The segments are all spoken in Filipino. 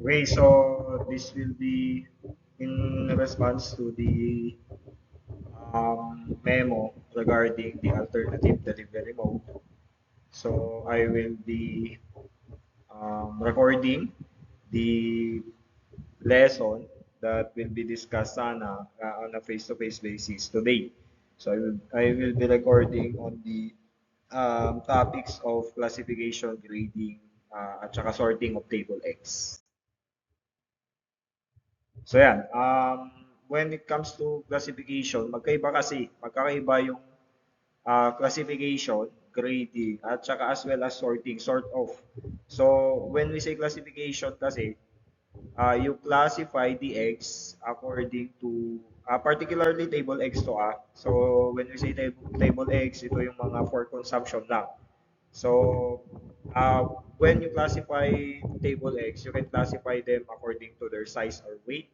Okay, so this will be in response to the memo regarding the alternative delivery mode. So I will be recording the lesson that will be discussed sana on a face-to-face basis today. So I will be recording on the topics of classification, grading, at saka sorting of table X. So yan, when it comes to classification, magkakaiba yung classification, grading, at saka as well as sorting, sort of. So when we say classification kasi, you classify the eggs according to, particularly table eggs to So when we say table eggs, ito yung mga for consumption lang. So when you classify table eggs, you can classify them according to their size or weight.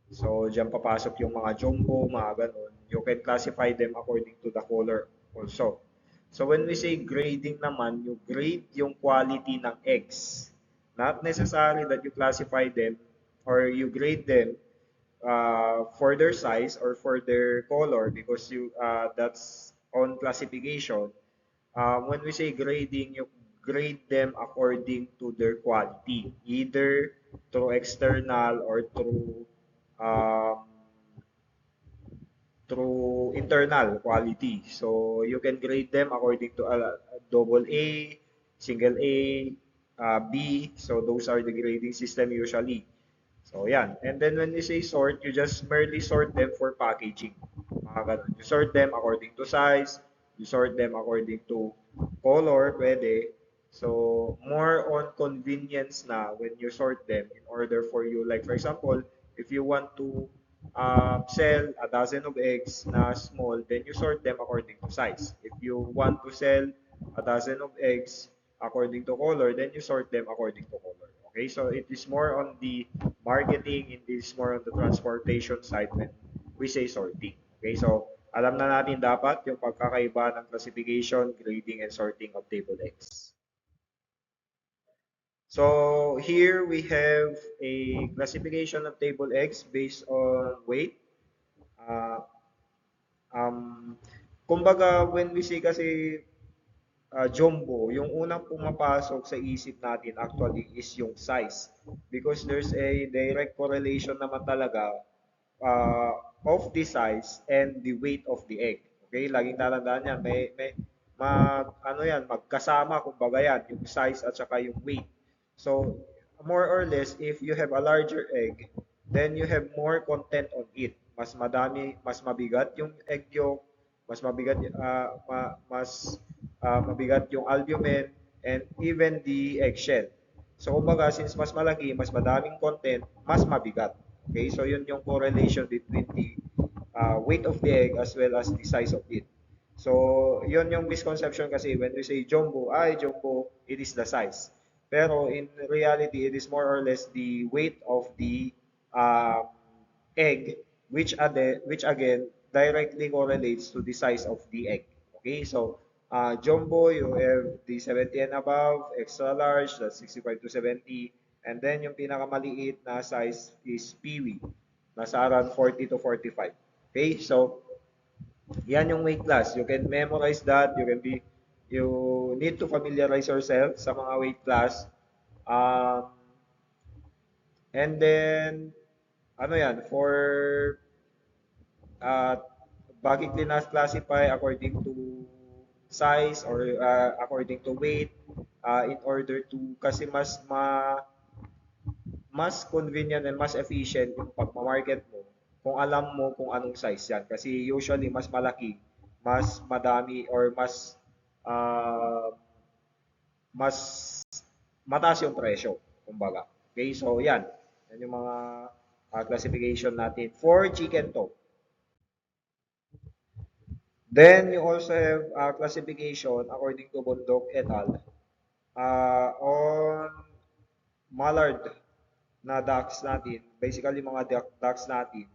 So, diyan papasok yung mga jumbo, mga ganun. You can classify them according to the color also. So, when we say grading naman, you grade yung quality ng eggs. Not necessary that you classify them or you grade them for their size or for their color because that's on classification. When we say grading, you grade them according to their quality, either through external or um, through internal quality. So you can grade them according to double A, single A, B. So those are the grading system usually. So yan. And then when you say sort, you just merely sort them for packaging. Mga ganun. You sort them according to size, you sort them according to color, pwede. So more on convenience na when you sort them in order for you, like for example, if you want to sell a dozen of eggs na small, then you sort them according to size. If you want to sell a dozen of eggs according to color, then you sort them according to color. Okay, so it is more on the marketing, it is more on the transportation side when we say sorting. Okay, so alam na natin dapat yung pagkakaiba ng classification, grading, and sorting of table eggs. So here we have a classification of table eggs based on weight. Uh, um, Kumbaga, when we say kasi jumbo, yung unang pumapasok sa isip natin actually is yung size. Because there's a direct correlation naman talaga uh, of the size and the weight of the egg. Okay, laging tatandaan yan. Magkasama, kumbaga yan, yung size at saka yung weight. So, more or less, if you have a larger egg, then you have more content on it. Mas madami, mas mabigat yung egg yolk, mas mabigat, mabigat yung albumin, and even the eggshell. So, kumbaga, since mas malaki, mas madaming content, mas mabigat. Okay, so yun yung correlation between the weight of the egg as well as the size of it. So, yun yung misconception kasi when we say jumbo, it is the size. Pero in reality, it is more or less the weight of the uh, egg, which again directly correlates to the size of the egg. Okay, so jumbo, you have the 70 and above, extra large, that's 65 to 70, and then yung pinakamaliit na size is peewee, nasa around 40 to 45. Okay, so yan yung weight class. You can memorize that. You need to familiarize yourself sa mga weight class. Um, and then, ano yan, for uh, bakit classify according to size or according to weight in order to kasi mas convenient and mas efficient yung pagmamarket mo kung alam mo kung anong size yan. Kasi usually, mas malaki, mas madami, or uh, mas mataas yung presyo, kumbaga. Okay, so yan. Yan yung mga classification natin for chicken to. Then, you also have classification according to Bundok et al. On mallard na ducks natin, basically mga ducks natin.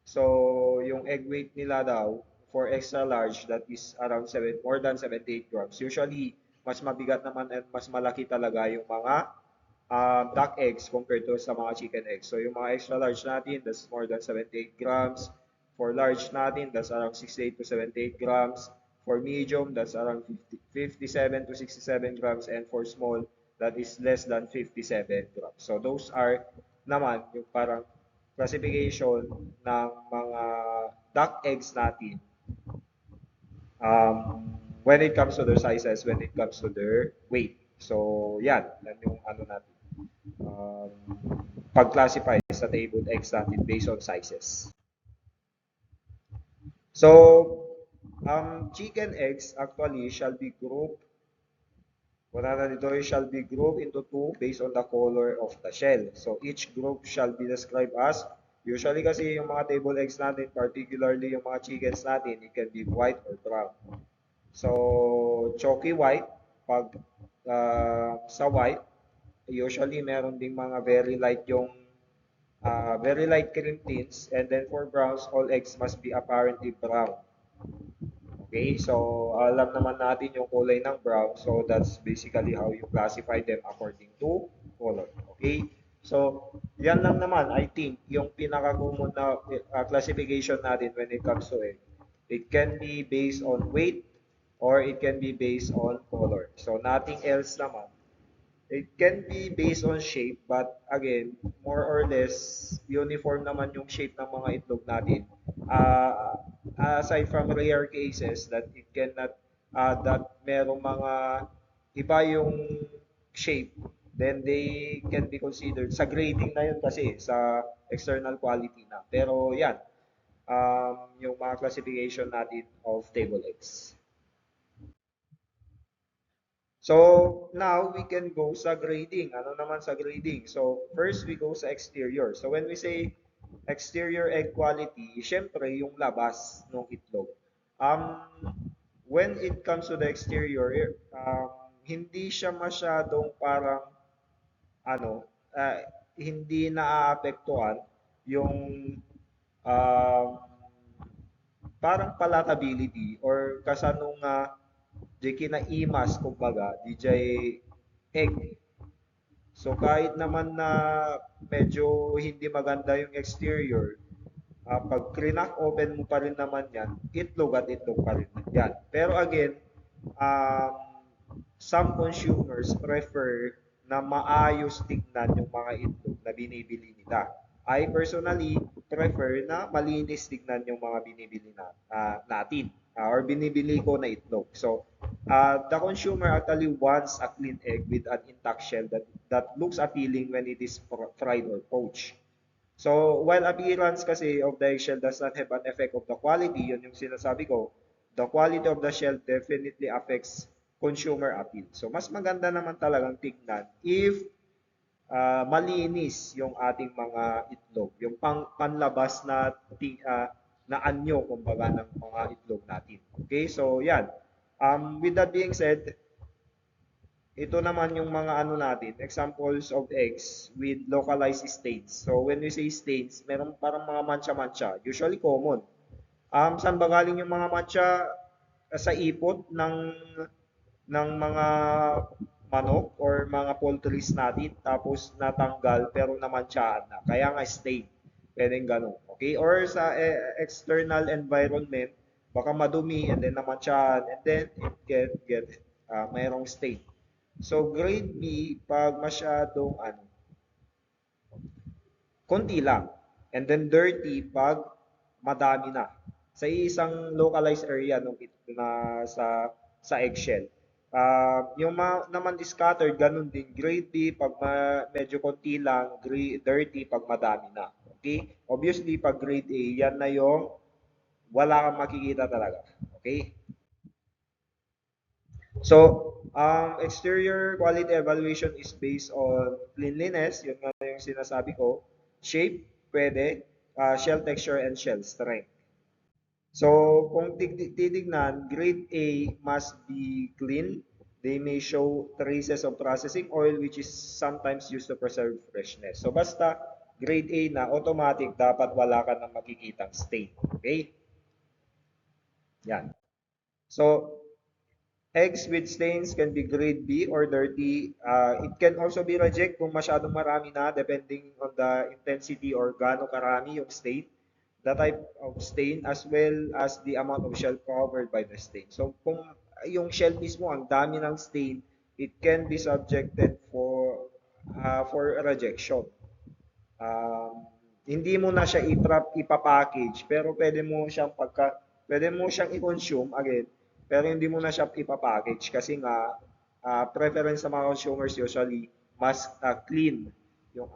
So, yung egg weight nila daw for extra large, that is around more than 78 grams. Usually, mas mabigat naman at mas malaki talaga yung mga duck eggs compared to sa mga chicken eggs. So yung mga extra large natin, that's more than 78 grams. For large natin, that's around 68 to 78 grams. For medium, that's around 57 to 67 grams. And for small, that is less than 57 grams. So those are naman yung parang classification ng mga duck eggs natin when it comes to their sizes, when it comes to their weight. So, yan yung ano natin. Um, pag-classify sa table eggs natin based on sizes. So, chicken eggs actually shall be grouped, wala na dito, shall be grouped into two based on the color of the shell. So, each group shall be described as, usually kasi yung mga table eggs natin, particularly yung mga chickens natin, it can be white or brown. So, chalky white, pag sa white, usually meron ding mga very light cream tints, and then for browns, all eggs must be apparently brown. Okay, so alam naman natin yung kulay ng brown, so that's basically how you classify them according to color. Okay, so yan lang naman, I think, yung pinaka-common na classification natin when it comes to egg. It can be based on weight or it can be based on color. So nothing else naman. It can be based on shape, but again, more or less, uniform naman yung shape ng mga itlog natin. Uh, Aside from rare cases that it cannot, that merong mga iba yung shape, then they can be considered, sa grading na yun kasi, sa external quality na. Pero yan, yung mga classification natin of table eggs. So, now we can go sa grading. Ano naman sa grading? So, first we go sa exterior. So, when we say exterior egg quality, syempre yung labas ng itlog. Um, when it comes to the exterior, hindi siya masyadong parang ano, hindi naaapektuhan yung um, parang palatability or kasanong di kinaimas kumbaga DJ egg. So kahit naman na medyo hindi maganda yung exterior, pag krinak open mo pa rin naman yan, itlog at itlog pa rin yan. Pero again, um, some consumers prefer na maayos tignan yung mga itlog na binibili nila. I personally prefer na malinis tignan yung mga binibili natin or binibili ko na itlog. So, the consumer actually wants a clean egg with an intact shell that looks appealing when it is fried or poached. So, while appearance kasi of the eggshell does not have an effect of the quality, yun yung sinasabi ko, the quality of the shell definitely affects consumer appeal. So, mas maganda naman talagang tignan if malinis yung ating mga itlog, yung panlabas na anyo kumbaga ng mga itlog natin. Okay? So, yan. With that being said, ito naman yung mga ano natin, examples of eggs with localized stains. So, when we say stains, meron parang mga mancha-mancha, usually common. Saan ba galing yung mga mancha? Sa ipot ng mga manok or mga poultries natin, tapos natanggal pero namantsaan na. Kaya nga stain. Pwedeng ganun. Okay? Or sa external environment, baka madumi and then namantsaan and then it get mayroong stain. So grade B, pag masyadong konti lang. And then dirty pag madami na. Sa isang localized area na sa eggshell. Yung naman scattered, ganun din. Grade B pag medyo konti lang, dirty pag madami na. Okay? Obviously, pag grade A, yan na yung wala kang makikita talaga. Okay? So, exterior quality evaluation is based on cleanliness, yun nga yung sinasabi ko, shape, pwede, shell texture, and shell strength. So, kung titignan, grade A must be clean. They may show traces of processing oil which is sometimes used to preserve freshness. So, basta grade A na, automatic, dapat wala ka nang makikitang stain. Okay? Yan. So, Eggs with stains can be grade B or dirty. It can also be reject kung masyadong marami na depending on the intensity or gaano karami yung stain, the type of stain as well as the amount of shell covered by the stain. So kung yung shell mismo ang dami ng stain, it can be subjected for rejection. Hindi mo na siya ipapackage, pero pwede mo siyang i-consume again, pero hindi mo na siya ipapackage kasi nga preference sa mga consumers usually mas clean yung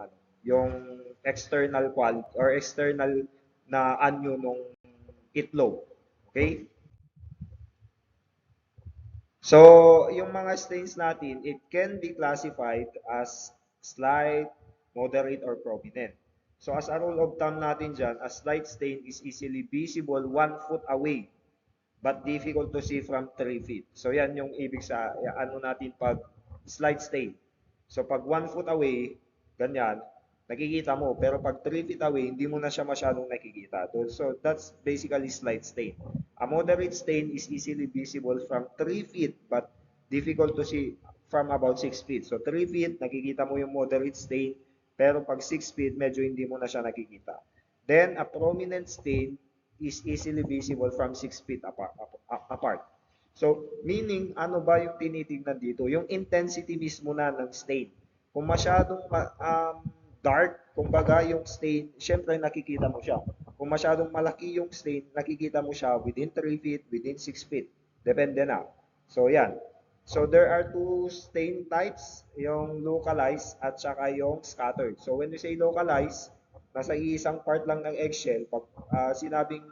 yung external quality or external na anyo nung itlog. Okay? So, yung mga stains natin, it can be classified as slight, moderate, or prominent. So, as a rule of thumb natin dyan, a slight stain is easily visible 1 foot away but difficult to see from 3 feet. So, yan yung ibig sa ano natin pag slight stain. So, pag 1 foot away, ganyan, nakikita mo. Pero pag 3 feet away, hindi mo na siya masyadong nakikita. So, that's basically slight stain. A moderate stain is easily visible from 3 feet but difficult to see from about 6 feet. So 3 feet, nakikita mo yung moderate stain, pero pag 6 feet, medyo hindi mo na siya nakikita. Then, a prominent stain is easily visible from 6 feet apart. So, meaning, ano ba yung tinitingnan dito? Yung intensity mismo na ng stain. Kung masyadong dark, kumbaga yung stain, syempre nakikita mo siya. Kung masyadong malaki yung stain, nakikita mo siya within 3 feet, within 6 feet. Depende na. So, yan. So, there are two stain types, yung localized at saka yung scattered. So, when you say localized, nasa isang part lang ng eggshell. Pag sinabing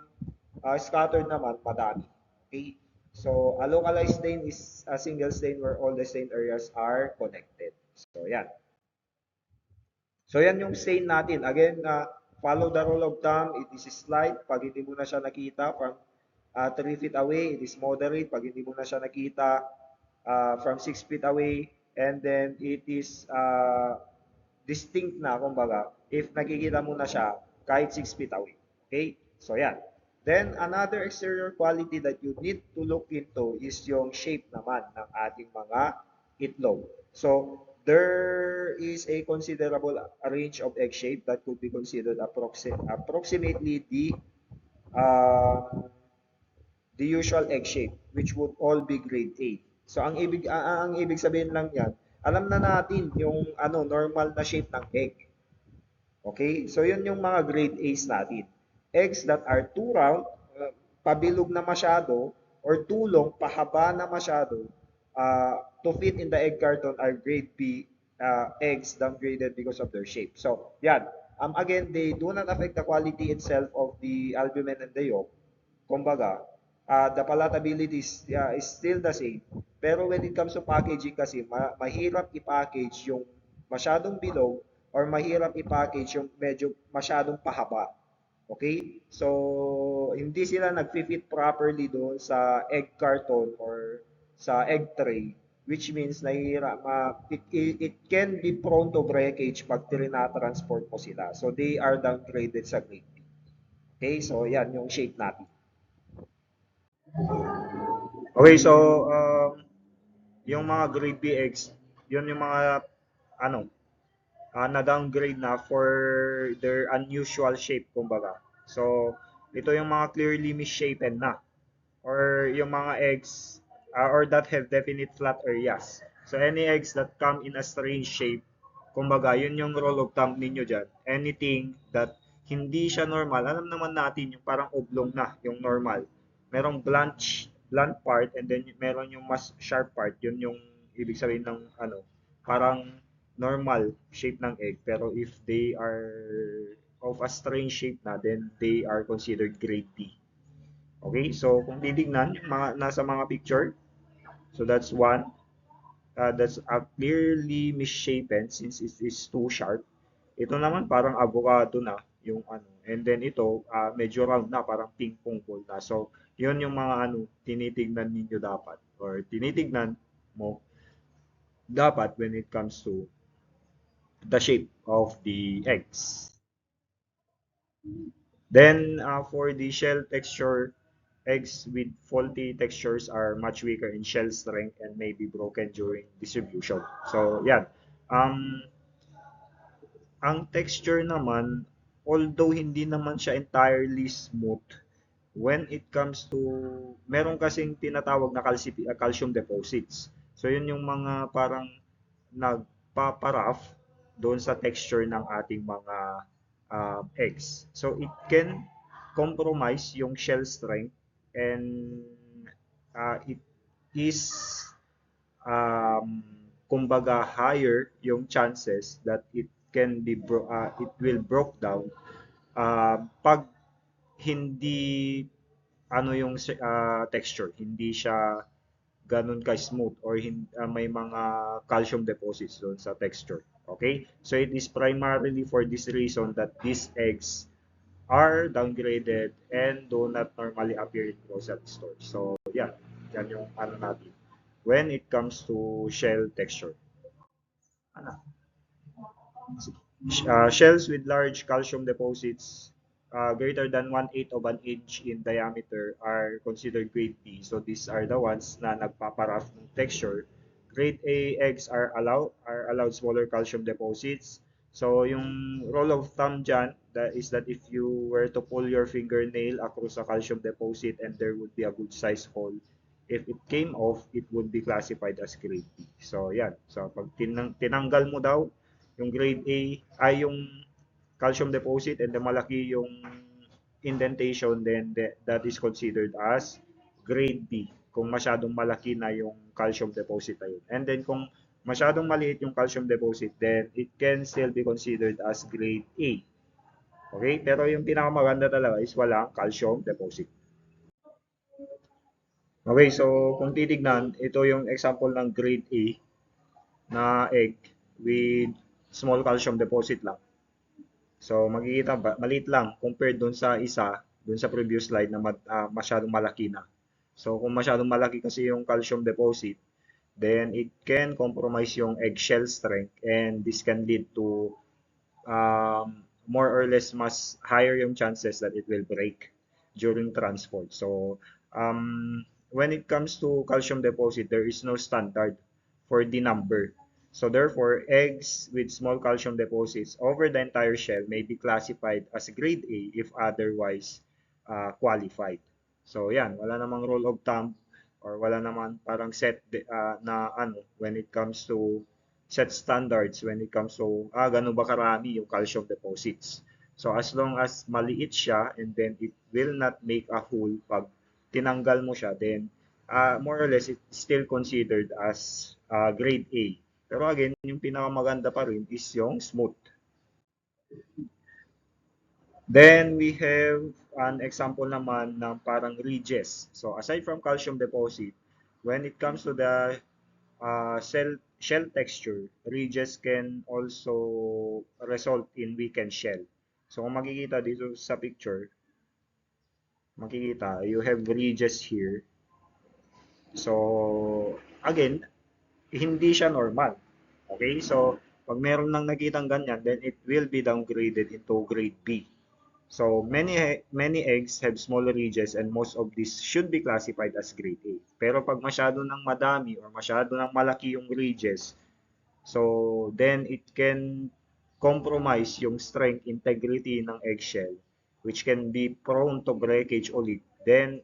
scattered naman, madami. Okay? So, a localized stain is a single stain where all the stain areas are connected. So, yan. So, yan yung stain natin. Again, follow the rule of thumb. It is slight. Pag hindi mo na siya nakita from 3 feet away, it is moderate. Pag hindi mo na siya nakita from 6 feet away, and then it is distinct na, kumbaga, if nakikita mo na siya kahit 6 feet away. Okay? So, yan. Then, another exterior quality that you need to look into is yung shape naman ng ating mga itlog. So, there is a considerable range of egg shape that could be considered approximately uh, the usual egg shape, which would all be grade A. So, ang ibig sabihin lang yan, alam na natin yung normal na shape ng egg. Okay? So, yun yung mga grade A's natin. Eggs that are too round, pabilog na masyado, or too long, pahaba na masyado, to fit in the egg carton are grade B eggs downgraded because of their shape. So, yan. Again, they do not affect the quality itself of the albumin and the yolk. Kumbaga, the palatability is still the same. Pero when it comes to packaging kasi, mahirap i-package yung masyadong bilog or mahirap i-package yung medyo masyadong pahaba. Okay? So, hindi sila nag-fit properly doon sa egg carton or sa egg tray, which means it can be prone to breakage pag transport mo sila. So, they are downgraded sa grade B. Okay? So, yan yung shape natin. Okay, so yung mga grade B eggs, yun yung mga ano, na-downgrade na for their unusual shape, kumbaga. So, ito yung mga clearly misshapen na or yung mga eggs or that have definite flat areas. So, any eggs that come in a strange shape, kumbaga, yun yung rule of thumb ninyo dyan. Anything that hindi siya normal, alam naman natin yung parang oblong na, yung normal. Merong blunt part and then meron yung mas sharp part. Yun yung ibig sabihin ng parang normal shape ng egg. Pero if they are of a strange shape na, then they are considered grade B. Okay, so kung titignan yung mga nasa mga picture, so that's one. That's clearly misshapen since it is too sharp. Ito naman parang avocado na yung ano. And then ito medyo round na, parang ping pong ball na. So, yun yung mga tinitignan ninyo dapat or tinitignan mo dapat when it comes to the shape of the eggs. Then for the shell texture, eggs with faulty textures are much weaker in shell strength and may be broken during distribution. So, yan. Um, ang texture naman, although hindi naman siya entirely smooth, when it comes to, meron kasing tinatawag na calcium deposits. So, yun yung mga parang nagpaparaf doon sa texture ng ating mga eggs. So, it can compromise yung shell strength and it is kumbaga higher yung chances that it will broke down pag hindi ano yung texture, hindi siya ganun ka-smooth or may mga calcium deposits doon sa texture. Okay? So it is primarily for this reason that these eggs are downgraded and do not normally appear in grocery stores. So yeah, yan yung ano natin when it comes to shell texture. Ano? Shells with large calcium deposits greater than 1/8 of an inch in diameter are considered grade B. So these are the ones na nagpaparaf ng texture. Grade A eggs are allowed smaller calcium deposits. So yung rule of thumb dyan is that if you were to pull your fingernail across a calcium deposit and there would be a good size hole, if it came off, it would be classified as grade B. So yan. So pag tinanggal mo daw yung grade A ay yung calcium deposit and the malaki yung indentation, then that is considered as grade B kung masyadong malaki na yung calcium deposit na yun. And then kung masyadong maliit yung calcium deposit, then it can still be considered as grade A. Okay? Pero yung pinakamaganda talaga is walang calcium deposit. Okay, so kung titignan, ito yung example ng grade A na egg with small calcium deposit lang. So makikita ba, maliit lang compared dun sa dun sa previous slide na masyadong malaki na. So kung masyadong malaki kasi yung calcium deposit, then it can compromise yung eggshell strength and this can lead to more or less mas higher yung chances that it will break during transport. So when it comes to calcium deposit, there is no standard for the number. So therefore, eggs with small calcium deposits over the entire shell may be classified as grade A if otherwise qualified. So yan, wala namang rule of thumb or wala naman parang na ano when it comes to set standards when it comes to gano'n ba karami yung calcium deposits. So as long as maliit siya and then it will not make a hole pag tinanggal mo siya, then more or less it's still considered as grade A. Pero again, yung pinakamaganda pa rin is yung smooth. Then we have an example naman ng parang ridges. So aside from calcium deposit, when it comes to the shell texture, ridges can also result in weakened shell. So kung makikita dito sa picture, makikita, you have ridges here. So again, hindi siya normal. Okay? So pag meron nang nakitang ganyan, then it will be downgraded into grade B. So many eggs have smaller ridges and most of these should be classified as grade A. Pero pag masyado nang madami or masyado nang malaki yung ridges, so then it can compromise yung strength integrity ng eggshell which can be prone to breakage ulit. Then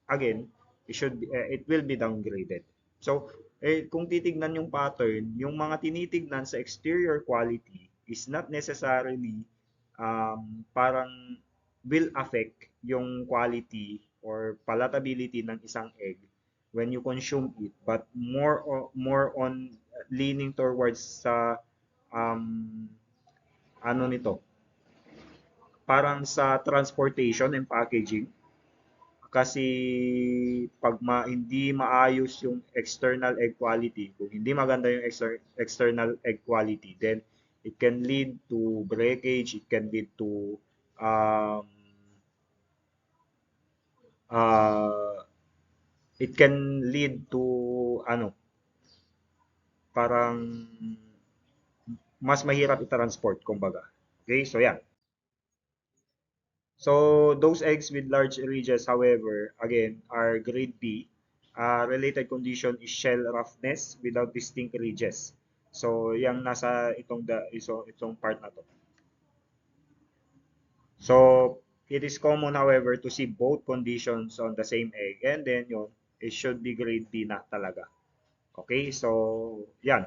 again, it will be downgraded. So kung titignan yung pattern, yung mga tinitignan sa exterior quality is not necessarily parang will affect yung quality or palatability ng isang egg when you consume it, but more on leaning towards sa um, ano nito, parang sa transportation and packaging. Kasi pag hindi maayos yung external egg quality, kung hindi maganda yung external egg quality, then it can lead to breakage, it can lead to um, uh, it can lead to ano, parang mas mahirap i-transport kumbaga. Okay, so yan. So those eggs with large ridges, however, again, are grade B. Related condition is shell roughness without distinct ridges. So yung nasa itong part na to. So it is common, however, to see both conditions on the same egg, and then yun, it should be grade B na talaga. Okay, so yan.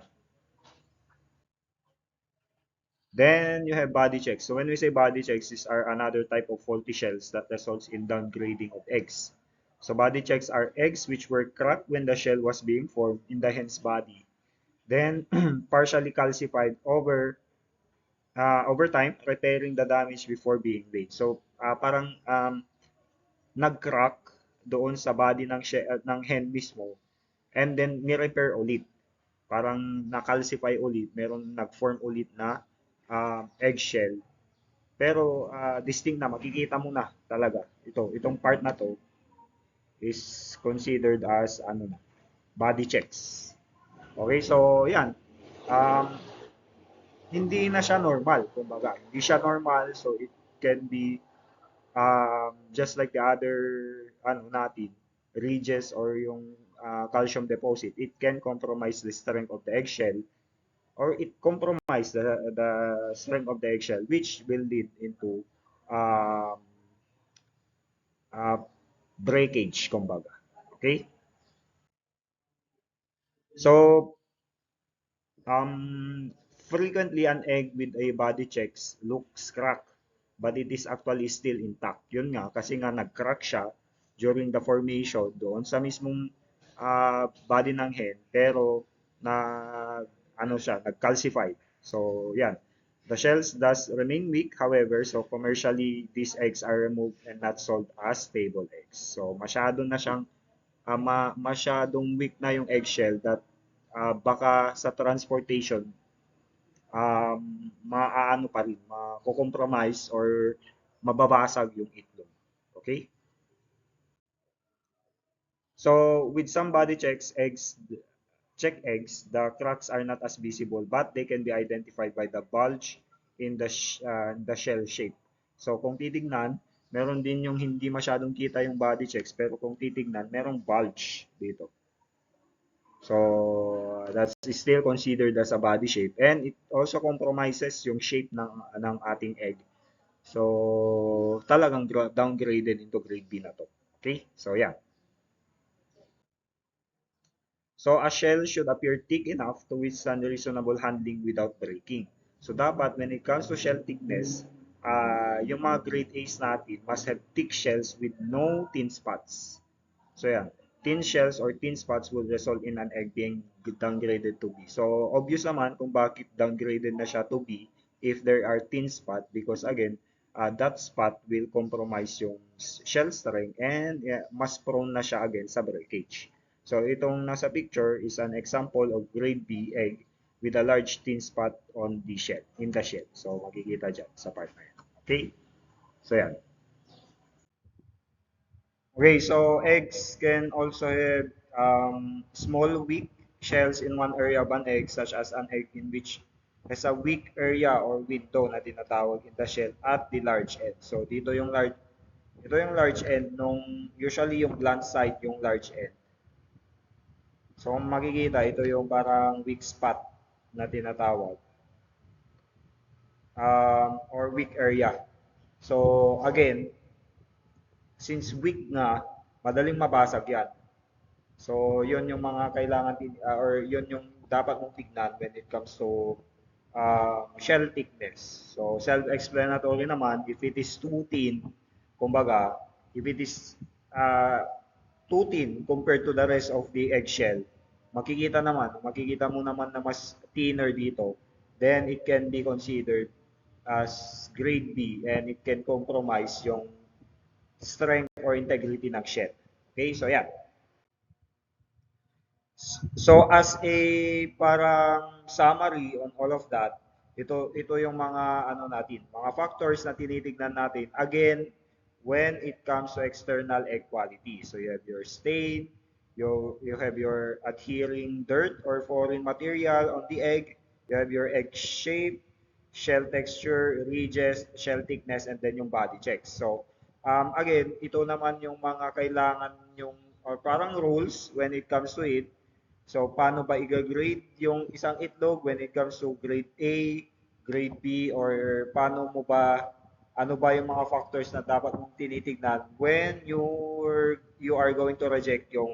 Then you have body checks. So when we say body checks, these are another type of faulty shells that results in downgrading of eggs. So body checks are eggs which were cracked when the shell was being formed in the hen's body, then partially calcified over time, repairing the damage before being laid. So parang nag-crack doon sa body ng hen mismo, and then ni-repair ulit. Parang na-calcify ulit, meron nag-form ulit na eggshell. Pero distinct na, makikita mo na talaga. Itong part na to is considered as ano na, body checks. Okay, so yan. Um, hindi na siya normal, kumbaga. Hindi siya normal, so it can be just like the other ano natin, ridges or yung calcium deposit, it can compromise the strength of the eggshell, or it compromise the strength of the eggshell, which will lead into um, uh, breakage, kumbaga. Okay? So, frequently an egg with a body checks looks cracked, but it is actually still intact. Yun nga, kasi nga nag-crack siya during the formation doon sa mismong body ng hen, pero na ano siya, nag-calcify. So, yan. The shells thus remain weak, however, so commercially these eggs are removed and not sold as stable eggs. So, masyadong weak na yung eggshell that baka sa transportation maaano pa rin, mako-compromise or mababasag yung itlog. Okay? So, with some body check eggs, the cracks are not as visible, but they can be identified by the bulge in the shell shape. So, kung titignan, meron din yung hindi masyadong kita yung body checks, pero kung titignan, merong bulge dito. So that's still considered as a body shape, and it also compromises yung shape ng ating egg. So talagang downgraded into grade B na to. Okay? So yeah. So a shell should appear thick enough to withstand reasonable handling without breaking. So dapat when it comes to shell thickness, yung mga grade A's natin must have thick shells with no thin spots. So yeah, thin shells or thin spots will result in an egg being downgraded to B. So obvious naman kung bakit downgraded na siya to B if there are thin spot, because again, that spot will compromise yung shell strength, and yeah, mas prone na siya again sa breakage. So itong nasa picture is an example of grade B egg with a large thin spot on the shell, in the shell. So makikita dyan sa part na yan. Okay? So yan. Okay, so eggs can also have small weak shells in one area of an egg, such as an egg in which has a weak area or window na tinatawag in the shell at the large end. So ito yung large end nung usually yung blunt side yung large end. So kung makikita, ito yung parang weak spot na tinatawag, or weak area. So again, since weak nga, madaling mabasag yan. So, yun yung mga or yun yung dapat mong tignan when it comes to shell thickness. So, self-explanatory naman, if it is too thin, kumbaga, if it is uh, too thin compared to the rest of the eggshell, makikita mo naman na mas thinner dito, then it can be considered as grade B, and it can compromise yung strength or integrity ng shell. Okay, so yeah. So as a parang summary on all of that, ito yung mga ano natin, mga factors na tinitingnan natin again when it comes to external egg quality. So you have your stain, you have your adhering dirt or foreign material on the egg, you have your egg shape, shell texture, ridges, shell thickness, and then yung body checks. So, again, ito naman yung mga kailangan yung or parang rules when it comes to it. So, paano ba i-grade yung isang itlog when it comes to grade A, grade B, or paano mo ba, ano ba yung mga factors na dapat mong tinitignan when you are going to reject yung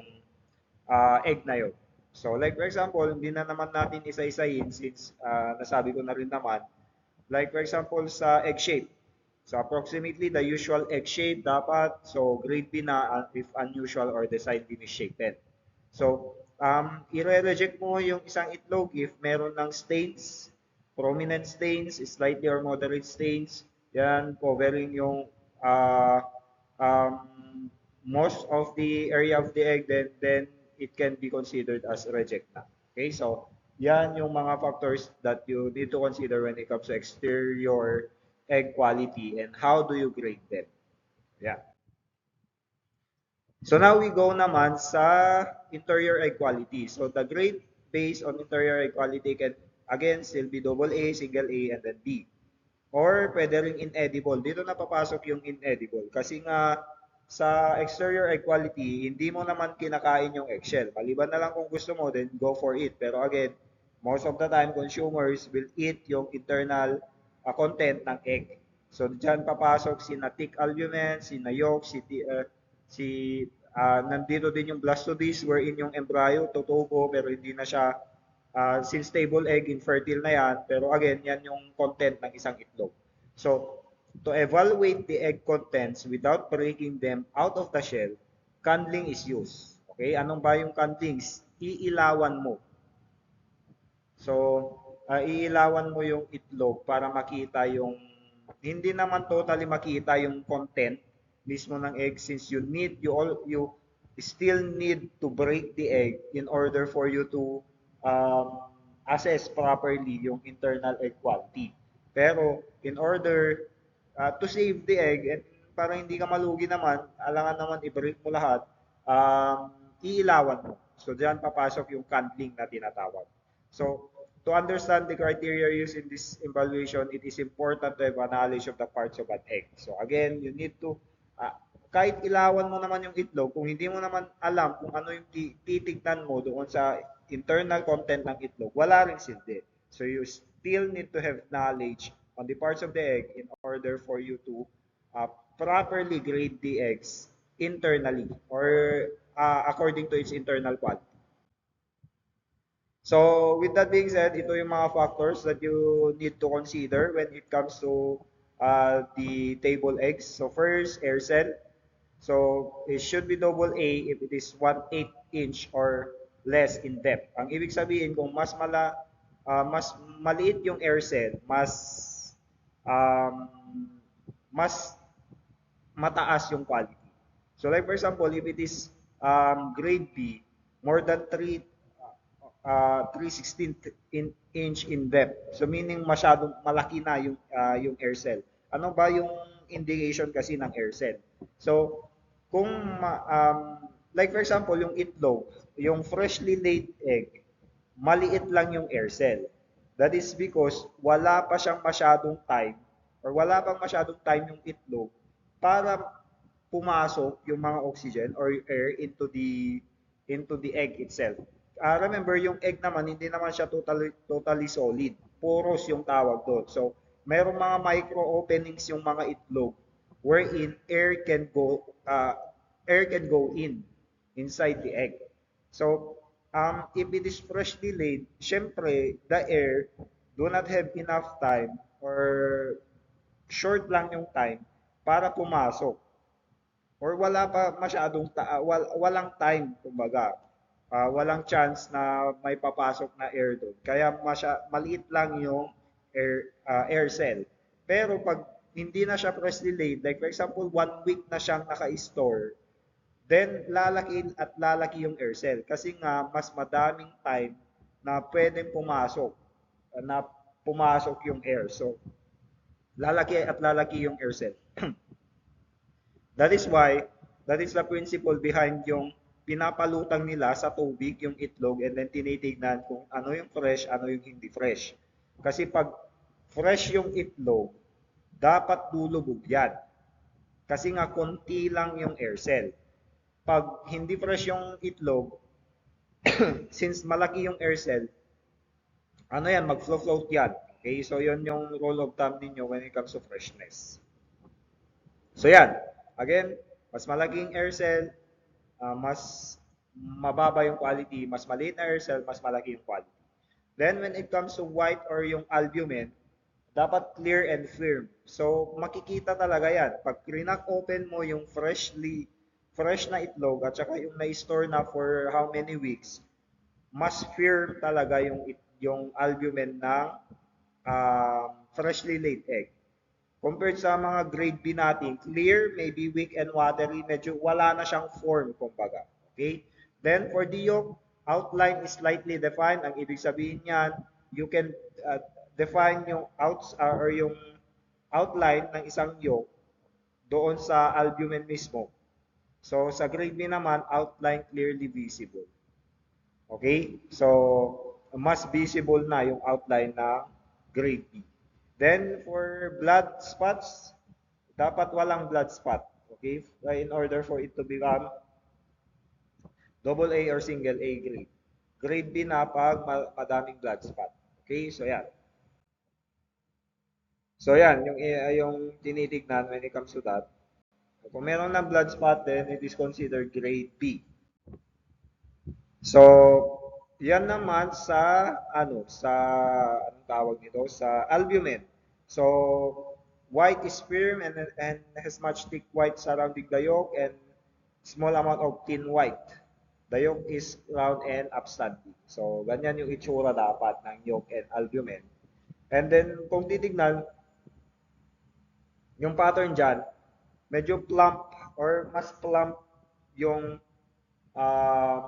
egg na yun. So, like for example, hindi na naman natin isa-isahin since nasabi ko na rin naman, like for example sa egg shape. So approximately the usual egg shape dapat, so grade B na if unusual or the side is misshapen. So i-reject mo yung isang itlog if meron ng stains, prominent stains, slightly or moderate stains, yan covering yung uh, um, most of the area of the egg, then it can be considered as reject na. Okay, so yan yung mga factors that you need to consider when it comes to exterior egg quality and how do you grade them. Yeah. So now we go naman sa interior egg quality. So the grade based on interior egg quality can again still be double A, single A, and then B. Or pwede ring inedible. Dito na papasok yung inedible. Kasi nga sa exterior egg quality, hindi mo naman kinakain yung eggshell. Maliban na lang kung gusto mo, then go for it. Pero again, most of the time, consumers will eat yung internal content ng egg. So, dyan papasok si thick albumen, si yolk, si nandito din yung blastocyst wherein yung embryo tutubo pero hindi na siya since stable egg, infertile na yan, pero again, yan yung content ng isang itlog. So, to evaluate the egg contents without breaking them out of the shell, candling is used. Okay, anong ba yung candlings? Iilawan mo. So, iilawan mo yung itlog para makita yung, hindi naman totally makita yung content mismo ng egg since you still need to break the egg in order for you to assess properly yung internal egg quality. Pero in order to save the egg and para hindi ka malugi naman, alangan naman i-break mo lahat, iilawan mo. So diyan papasok yung candling na tinatawag. So to understand the criteria used in this evaluation, it is important to have a knowledge of the parts of an egg. So again, you need to kahit ilawan mo naman yung itlog, kung hindi mo naman alam kung ano yung titignan mo doon sa internal content ng itlog, wala rin silbi. So you still need to have knowledge on the parts of the egg in order for you to properly grade the eggs internally or according to its internal quality. So with that being said, ito yung mga factors that you need to consider when it comes to the table eggs. So first, air cell. So it should be double A if it is 1/8 inch or less in depth. Ang ibig sabihin kung mas maliit yung air cell, um, mas mataas yung quality. So like for example, if it is grade B, more than 3/16 inch in depth. So meaning masyadong malaki na yung air cell. Ano ba yung indication kasi ng air cell? So kung like for example, yung itlog, yung freshly laid egg, maliit lang yung air cell. That is because wala pa siyang masyadong time or wala pang masyadong time yung itlog para pumasok yung mga oxygen or air into the egg itself. Remember, yung egg naman, hindi naman siya totally solid. Porous yung tawag doon. So, merong mga micro openings yung mga itlog wherein air can go inside the egg. So, if it is freshly laid, syempre, the air do not have enough time or short lang yung time para pumasok or wala pa masyadong walang time kumbaga. Walang chance na may papasok na air doon. Kaya maliit lang yung air cell. Pero pag hindi na siya freshly laid, like for example, 1 week na siyang naka-store, then lalaki at lalaki yung air cell. Kasi nga, mas madaming time na pwedeng pumasok yung air. So, lalaki at lalaki yung air cell. That is why, that is the principle behind yung pinapalutang nila sa tubig yung itlog and then tinitignan kung ano yung fresh, ano yung hindi fresh. Kasi pag fresh yung itlog, dapat lulubog yan. Kasi nga konti lang yung air cell. Pag hindi fresh yung itlog, since malaki yung air cell, ano yan, mag-float yan. Okay, so yun yung rule of thumb ninyo when it comes to freshness. So yan, again, mas malaking air cell, mas mababa yung quality, mas maliit na air cell, mas malaki yung quality. Then when it comes to white or yung albumin, dapat clear and firm. So makikita talaga yan. Pag crack open mo yung fresh na itlog at saka yung na-store na for how many weeks, mas firm talaga yung albumin ng freshly laid egg. Compared sa mga grade B natin, clear, maybe weak and watery, medyo wala na siyang form, kumbaga. Okay? Then for the yolk, outline is slightly defined. Ang ibig sabihin niyan, you can define yung or yung outline ng isang yolk doon sa albumin mismo. So sa grade B naman, outline clearly visible. Okay? So mas visible na yung outline ng grade B. Then for blood spots, dapat walang blood spot. Okay? In order for it to become double A or single A grade. Grade B na pag madaming blood spot. Okay? So yan. So yan, yung tinitignan when it comes to that. Kung meron ng blood spot, then it is considered grade B. So, yan naman sa anong tawag nito, sa albumin. So, white is firm and has much thick white surrounding the yolk and small amount of thin white. The yolk is round and upstanding. So, ganyan yung itsura dapat ng yolk and albumin. And then, kung titignan, yung pattern dyan, medyo plump or mas plump yung um,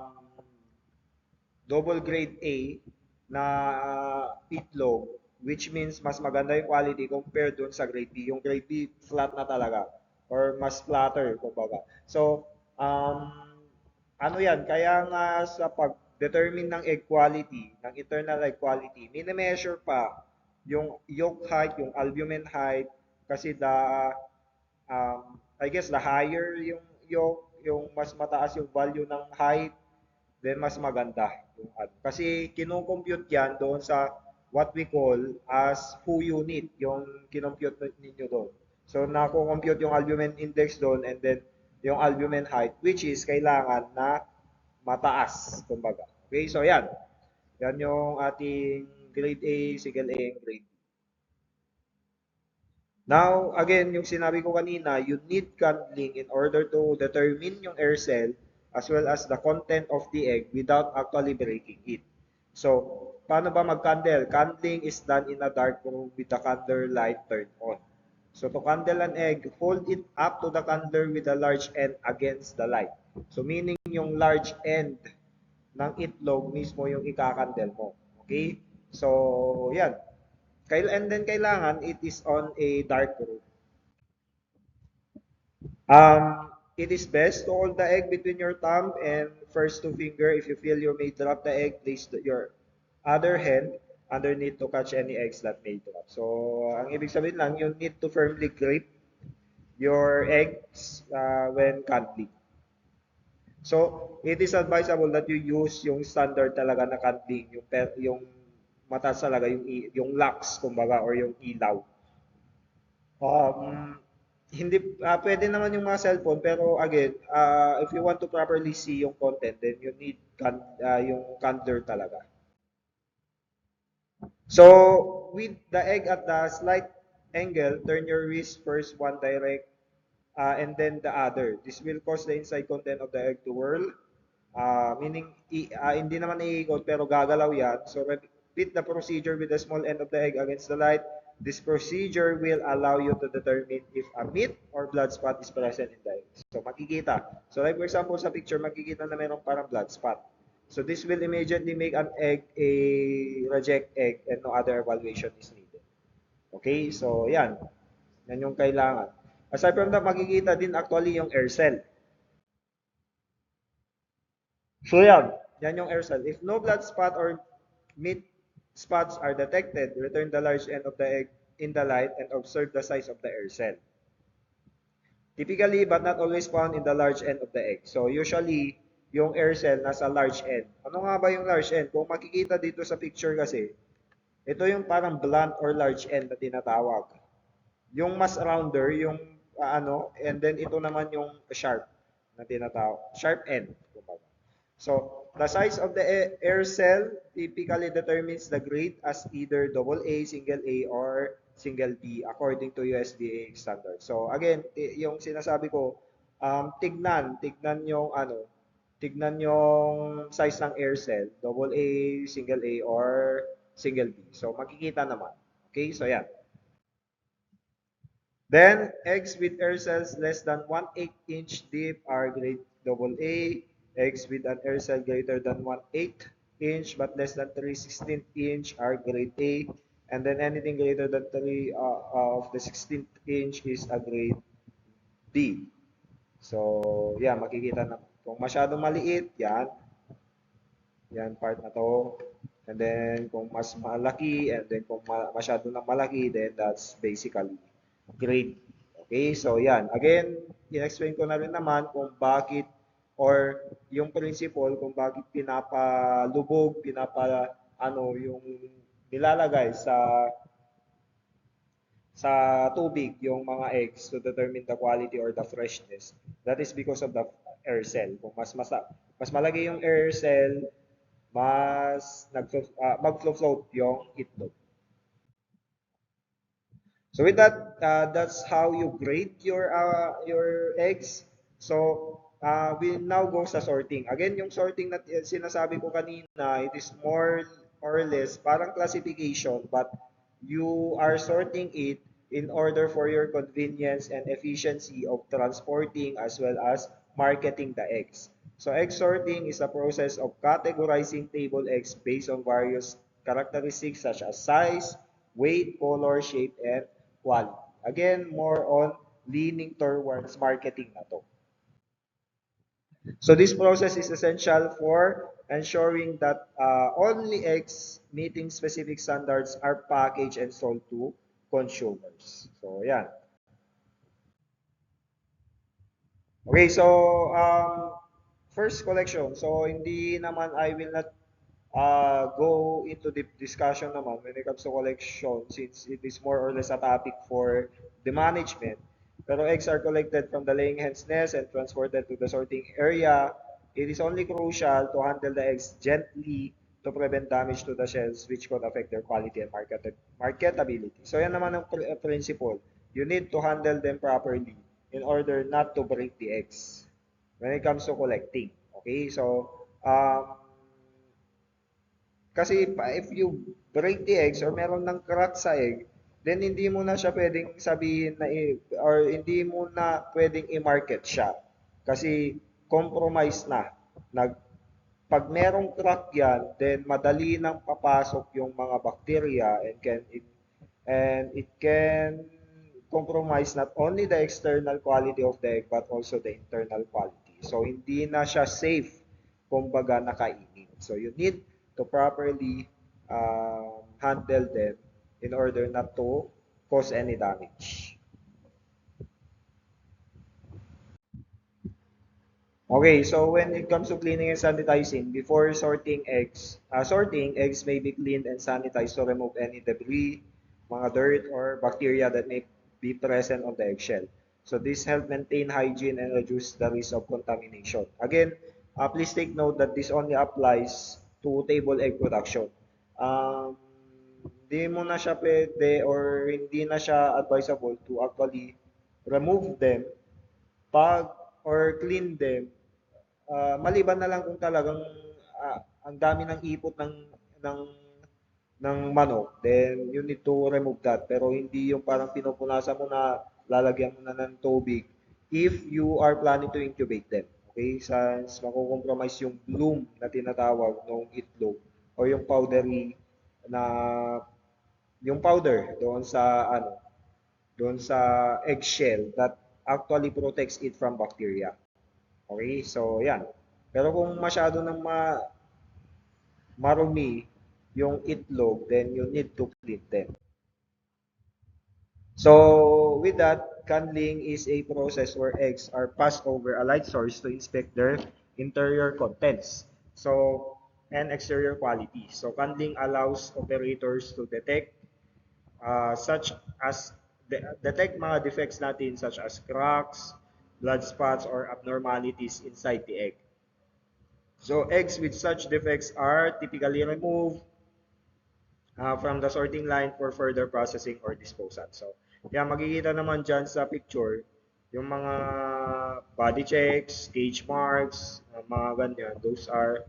double grade A na itlog, which means mas maganda yung quality compared dun sa grade B. Yung grade B, flat na talaga or mas flatter, kumbaga. So, ano yan, kaya nga sa pag-determine ng egg quality, ng internal egg quality, mini-measure pa yung yolk height, yung albumin height, kasi I guess the higher yung yolk, yung mas mataas yung value ng height, then mas maganda yung ano. Kasi kinocompute yan doon sa what we call as Fu unit, yung kinompute ninyo doon. So, nako-compute yung albumin index doon and then yung albumin height, which is kailangan na mataas, kumbaga. Okay, so yan. Yan yung ating grade A, single A, and grade B. Now, again, yung sinabi ko kanina, you need candling in order to determine yung air cell as well as the content of the egg without actually breaking it. So, paano ba mag-candle? Candling is done in a dark room with the candle light turned on. So, to candle an egg, hold it up to the candle with the large end against the light. So, meaning yung large end ng itlog mismo yung ikakandel mo. Okay? So, yan. And then kailangan it is on a dark room. It is best to hold the egg between your thumb and first two finger. If you feel you may drop the egg, place your other hand underneath to catch any eggs that may drop. So, ang ibig sabihin lang, you need to firmly grip your eggs when candling. So, it is advisable that you use yung standard talaga na candling, yung mataas talaga, yung lux, kumbaga, or yung ilaw. Hindi pwede naman yung mga cellphone pero again, if you want to properly see yung content, then you need yung candler talaga. So, with the egg at the slight angle, turn your wrist first one direct and then the other. This will cause the inside content of the egg to whirl. Meaning, hindi naman iikot pero gagalaw yan. So, repeat the procedure with the small end of the egg against the light. This procedure will allow you to determine if a meat or blood spot is present in the egg. So, makikita. So, like for example, sa picture, makikita na mayroong parang blood spot. So, this will immediately make an egg a reject egg and no other evaluation is needed. Okay? So, yan. Yan yung kailangan. Aside from that, makikita din actually yung air cell. So yan yung air cell. If no blood spot or meat spots are detected, return the large end of the egg in the light and observe the size of the air cell. Typically, but not always found in the large end of the egg. So usually, yung air cell nasa large end. Ano nga ba yung large end? Kung makikita dito sa picture kasi, ito yung parang blunt or large end na tinatawag. Yung mas rounder, yung and then ito naman yung sharp na tinatawag. Sharp end. So, the size of the air cell typically determines the grade as either double A, single A, or single B according to USDA standard. So, again, yung sinasabi ko, tignan tignan yung size ng air cell, double A, single A, or single B. So, makikita naman. Okay, so yan. Then, eggs with air cells less than 1/8 inch deep are grade AA. Eggs with an air cell greater than 1/8 inch but less than 3/16 inch are grade A. And then anything greater than 3 of the 16th inch is a grade D. So, yeah, makikita na. Kung masyadong maliit, yan. Yan part na to. And then, kung mas malaki, and then kung masyado na malaki, then that's basically grade. Okay, so yan. Again, in-explain ko na rin naman kung bakit or yung principle kung bakit pinapalubog, yung nilalagay sa tubig yung mga eggs to determine the quality or the freshness. That is because of the air cell. Kung mas malaki yung air cell, mas mag-float yung itlog. So with that, that's how you grade your eggs. So we now go sa sorting. Again, yung sorting na sinasabi ko kanina, it is more or less parang classification, but you are sorting it in order for your convenience and efficiency of transporting as well as marketing the eggs. So egg sorting is a process of categorizing table eggs based on various characteristics such as size, weight, color, shape, and quality. Again, more on leaning towards marketing na to. So this process is essential for ensuring that only eggs meeting specific standards are packaged and sold to consumers. So, yan. Okay, so first collection. So, hindi naman I will not go into deep discussion naman when it comes to collection since it is more or less a topic for the management. Pero eggs are collected from the laying hen's nest and transported to the sorting area. It is only crucial to handle the eggs gently to prevent damage to the shells which could affect their quality and marketability. So yan naman ang principle. You need to handle them properly in order not to break the eggs when it comes to collecting. Okay, so kasi if you break the eggs or meron ng crack sa egg, then hindi mo na siya pwedeng sabihin na or hindi mo na pwedeng i-market siya. Kasi compromise na. Pag merong crack yan, then madali nang papasok yung mga bacteria and it can compromise not only the external quality of the egg but also the internal quality. So hindi na siya safe kumbaga nakainin. So you need to properly handle them in order not to cause any damage. Okay, so when it comes to cleaning and sanitizing, before sorting, eggs may be cleaned and sanitized to remove any debris, mga dirt, or bacteria that may be present on the eggshell. So this helps maintain hygiene and reduce the risk of contamination. Again, please take note that this only applies to table egg production. Hindi mo na siya pwede or hindi na siya advisable to actually remove them pag or clean them maliban na lang kung talagang ang dami ng ipot ng ng manok, then you need to remove that. Pero hindi yung parang pinupunasan mo na lalagyan mo na ng tubig if you are planning to incubate them. Okay? Since mako-compromise yung bloom na tinatawag ng itlog o yung powdery na yung powder doon sa eggshell that actually protects it from bacteria. Okay? So, yan. Pero kung masyado nang marumi yung itlog, then you need to clean them. So with that, candling is a process where eggs are passed over a light source to inspect their interior contents. So and exterior quality. So candling allows operators to detect such as detect mga defects natin such as cracks, blood spots, or abnormalities inside the egg. So eggs with such defects are typically removed from the sorting line for further processing or disposal. So, kaya makikita naman dyan sa picture, yung mga body checks, gauge marks, mga ganyan, those are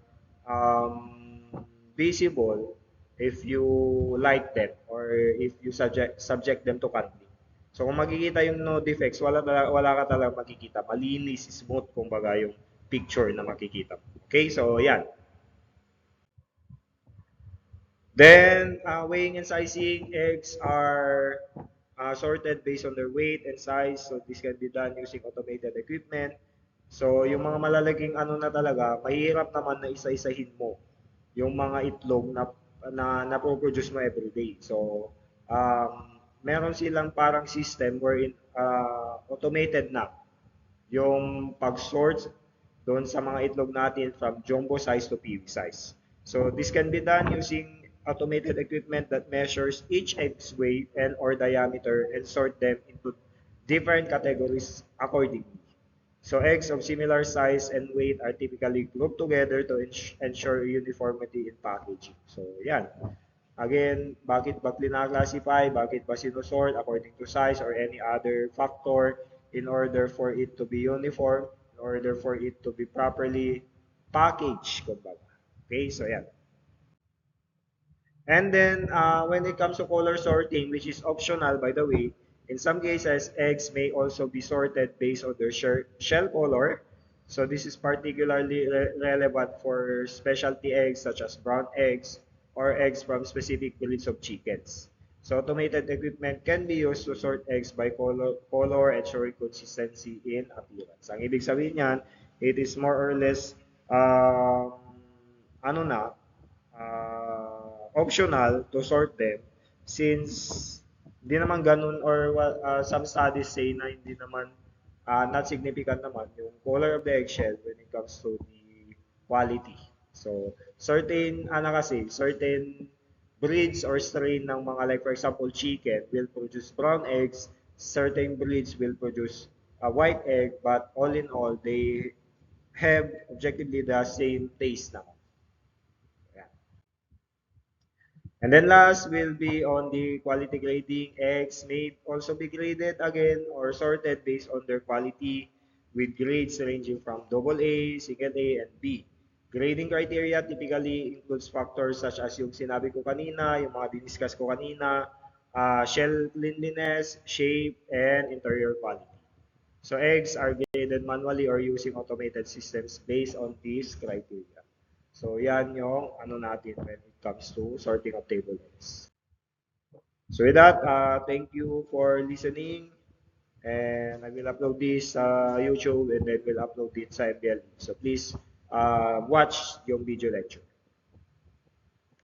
visible if you light them or if you subject them to candling. So, kung makikita yung no defects, wala ka talaga makikita. Malinis, smooth, kumbaga yung picture na makikita mo. Okay, so yan. Then, weighing and sizing, eggs are sorted based on their weight and size. So, this can be done using automated equipment. So, yung mga malalaking ano na talaga, mahirap naman na isa-isahin mo yung mga itlog na produce mo everyday. So, meron silang parang system wherein automated na yung pag-sort doon sa mga itlog natin from jumbo size to PV size. So this can be done using automated equipment that measures each egg's weight and or diameter and sort them into different categories accordingly. So eggs of similar size and weight are typically grouped together to ensure uniformity in packaging. So yan. Again, bakit ba classify? Bakit ba sinusort according to size or any other factor in order for it to be uniform, in order for it to be properly packaged, kumbaga. Okay, so yan. And then, when it comes to color sorting, which is optional by the way, in some cases, eggs may also be sorted based on their shell color. So this is particularly relevant for specialty eggs such as brown eggs or eggs from specific breeds of chickens. So automated equipment can be used to sort eggs by color ensuring consistency in appearance. Ang ibig sabihin niyan, it is more or less ano na, optional to sort them since hindi naman ganun or some studies say na hindi naman not significant naman yung color of the eggshell when it comes to the quality. So, certain breeds or strain ng mga like for example chicken will produce brown eggs, certain breeds will produce a white egg, but all in all, they have objectively the same taste naman. Yeah. And then last will be on the quality grading. Eggs may also be graded again or sorted based on their quality with grades ranging from AA, single A, and B. Grading criteria typically includes factors such as yung sinabi ko kanina, yung mga diniscuss ko kanina, shell cleanliness, shape, and interior quality. So eggs are graded manually or using automated systems based on these criteria. So yan yung ano natin when it comes to sorting of table eggs. So with that, thank you for listening. And I will upload this sa YouTube and then will upload it sa MBL. So please watch yung video lecture.